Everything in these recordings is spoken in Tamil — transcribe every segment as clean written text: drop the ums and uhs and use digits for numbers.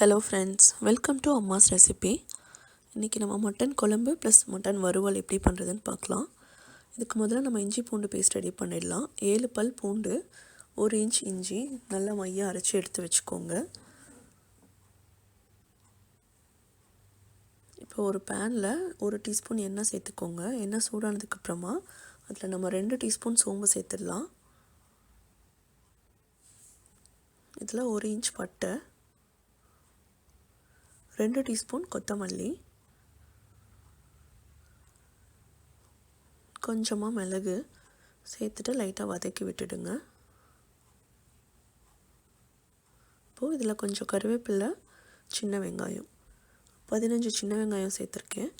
Hello friends, welcome to அம்மாஸ் recipe. இன்றைக்கி நம்ம மட்டன் குழம்பு ப்ளஸ் மட்டன் வறுவல் எப்படி பண்ணுறதுன்னு பார்க்கலாம். இதுக்கு முதல்ல நம்ம இஞ்சி பூண்டு பேஸ்ட் ரெடி பண்ணிடலாம். 7 பல் பூண்டு, 1 இன்ச் இஞ்சி நல்லா மையாக அரைச்சி எடுத்து வச்சுக்கோங்க. இப்போ ஒரு பேனில் 1 டீஸ்பூன் எண்ணெய் சேர்த்துக்கோங்க. எண்ணெய் சூடானதுக்கப்புறமா அதில் நம்ம 2 டீஸ்பூன் சோம்பு சேர்த்துடலாம். இதில் 1 இன்ச் பட்டை, 2 டீஸ்பூன் கொத்தமல்லி, கொஞ்சமாக மிளகு சேர்த்துட்டு லைட்டாக வதக்கி விட்டுடுங்க. இப்போது இதில் கொஞ்சம் கருவேப்பிலை, சின்ன வெங்காயம் 15 சின்ன வெங்காயம் சேர்த்துருக்கேன்.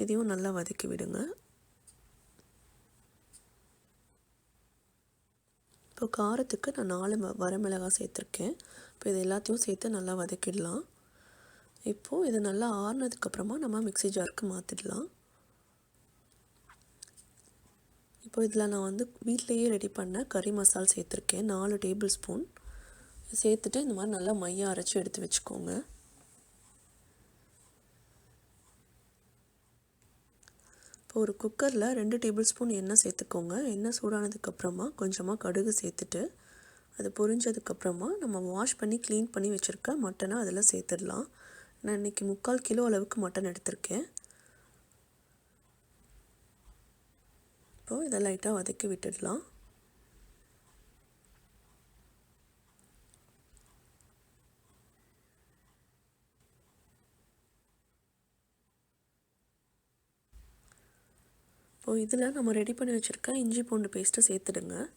இதையும் நல்லா வதக்கி விடுங்க. இப்போ காரத்துக்கு நான் 4 வரமிளகாய் சேர்த்துருக்கேன். இப்போ இது எல்லாத்தையும் சேர்த்து நல்லா வதக்கிடலாம். இப்போது இது நல்லா ஆறுனதுக்கப்புறமா நம்ம மிக்ஸி ஜாருக்கு மாற்றிடலாம். இப்போ இதில் நான் வீட்டிலையே ரெடி பண்ண கறி மசால் சேர்த்துருக்கேன். 4 டேபிள் ஸ்பூன் சேர்த்துட்டு இந்த மாதிரி நல்லா மையாக அரைச்சி எடுத்து வச்சுக்கோங்க. இப்போ ஒரு குக்கரில் 2 டேபிள் ஸ்பூன் எண்ணெய் சேர்த்துக்கோங்க. எண்ணெய் சூடானதுக்கப்புறமா கொஞ்சமாக கடுகு சேர்த்துட்டு அது பொரிஞ்சதுக்கப்புறமா நம்ம வாஷ் பண்ணி க்ளீன் பண்ணி வச்சுருக்க மட்டனை அதில் சேர்த்துடலாம். நான் இன்றைக்கி 3/4 கிலோ அளவுக்கு மட்டன் எடுத்திருக்கேன். இப்போது இதை லைட்டாக வதக்கி விட்டுடலாம். இப்போது இதில் நம்ம ரெடி பண்ணி வச்சுருக்க இஞ்சி பூண்டு பேஸ்ட்டை சேர்த்துடுங்க.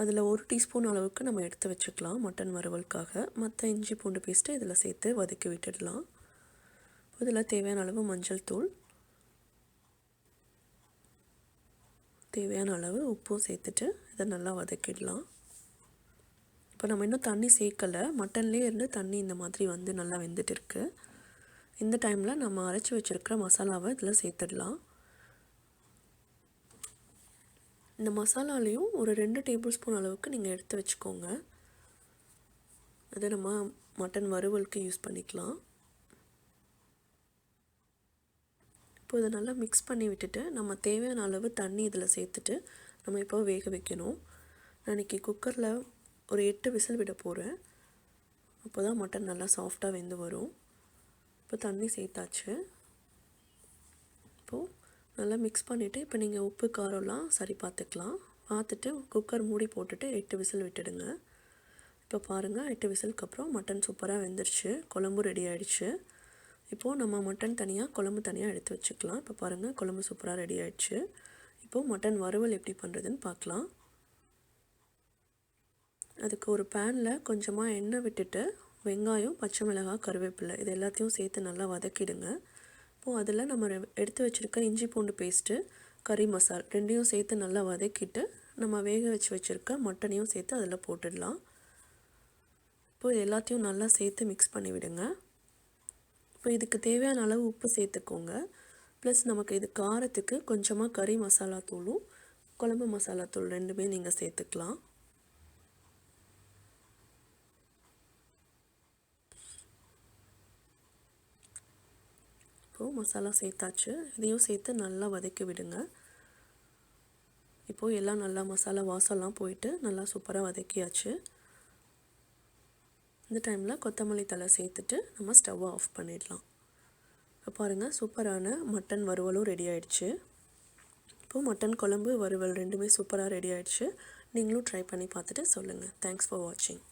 அதில் 1 டீஸ்பூன் அளவுக்கு நம்ம எடுத்து வச்சுக்கலாம் மட்டன் வறுவலுக்காக. மற்ற இஞ்சி பூண்டு பேஸ்ட்டை இதில் சேர்த்து வதக்கி விட்டுடலாம். இதில் தேவையான அளவு மஞ்சள் தூள், தேவையான அளவு உப்பும் சேர்த்துட்டு இதை நல்லா வதக்கிடலாம். இப்போ நம்ம இன்னும் தண்ணி சேர்க்கலை. மட்டன்லேயே இருந்து தண்ணி இந்த மாதிரி நல்லா வெந்துட்டு இருக்கு. இந்த டைமில் நம்ம அரைச்சி வச்சுருக்கிற மசாலாவை இதில் சேர்த்துடலாம். இந்த மசாலாலையும் ஒரு 2 டேபிள் ஸ்பூன் அளவுக்கு நீங்கள் எடுத்து வச்சுக்கோங்க. அதை நம்ம மட்டன் வறுவலுக்கு யூஸ் பண்ணிக்கலாம். இப்போ இதை நல்லா மிக்ஸ் பண்ணி விட்டுட்டு நம்ம தேவையான அளவு தண்ணி இதில் சேர்த்துட்டு நம்ம இப்போ வேக வைக்கணும். நான் இன்றைக்கி குக்கரில் ஒரு 8 விசில் விட போகிறேன். அப்போ தான் மட்டன் நல்லா சாஃப்டாக வெந்து வரும். இப்போ தண்ணி சேர்த்தாச்சு. இப்போது நல்லா மிக்ஸ் பண்ணிவிட்டு இப்போ நீங்கள் உப்பு காரம்லாம் சரி பார்த்துட்டு குக்கர் மூடி போட்டுட்டு 8 விசில் விட்டுடுங்க. இப்போ பாருங்கள், 8 விசிலுக்கு அப்புறம் மட்டன் சூப்பராக வெந்துருச்சு. குழம்பு ரெடி ஆகிடுச்சு. இப்போது நம்ம மட்டன் தனியாக குழம்பு தனியாக எடுத்து வச்சுக்கலாம். இப்போ பாருங்கள், குழம்பு சூப்பராக ரெடி ஆகிடுச்சு. இப்போது மட்டன் வறுவல் எப்படி பண்ணுறதுன்னு பார்க்கலாம். அதுக்கு ஒரு பேனில் கொஞ்சமாக எண்ணெய் விட்டுட்டு வெங்காயம், பச்சை மிளகாய், கருவேப்பிலை இது எல்லாத்தையும் சேர்த்து நல்லா வதக்கிடுங்க. இப்போது அதில் நம்ம எடுத்து வச்சுருக்க இஞ்சி பூண்டு பேஸ்ட்டு, கறி மசால் ரெண்டையும் சேர்த்து நல்லா வதக்கிட்டு நம்ம வேக வச்சுருக்க மட்டனையும் சேர்த்து அதில் போட்டுடலாம். இப்போது எல்லாத்தையும் நல்லா சேர்த்து மிக்ஸ் பண்ணி விடுங்க. இப்போ இதுக்கு தேவையான அளவு உப்பு சேர்த்துக்கோங்க. ப்ளஸ் நமக்கு இது காரத்துக்கு கொஞ்சமாக கறி மசாலா தூளும் குழம்பு மசாலா தூள் ரெண்டுமே நீங்கள் சேர்த்துக்கலாம். இப்போது மசாலா சேர்த்தாச்சு. இதையும் சேர்த்து நல்லா வதக்கி விடுங்க. இப்போது எல்லாம் நல்லா மசாலா வாசம்லாம் போயிட்டு நல்லா சூப்பராக வதக்கியாச்சு. இந்த டைமில் கொத்தமல்லி தழை சேர்த்துட்டு நம்ம ஸ்டவ்வை ஆஃப் பண்ணிடலாம். இப்போ பாருங்கள், சூப்பரான மட்டன் வறுவலும் ரெடி ஆகிடுச்சு. இப்போது மட்டன் குழம்பு வறுவல் ரெண்டுமே சூப்பராக ரெடி ஆகிடுச்சு. நீங்களும் ட்ரை பண்ணி பார்த்துட்டு சொல்லுங்கள். தேங்க்ஸ் ஃபார் வாட்சிங்.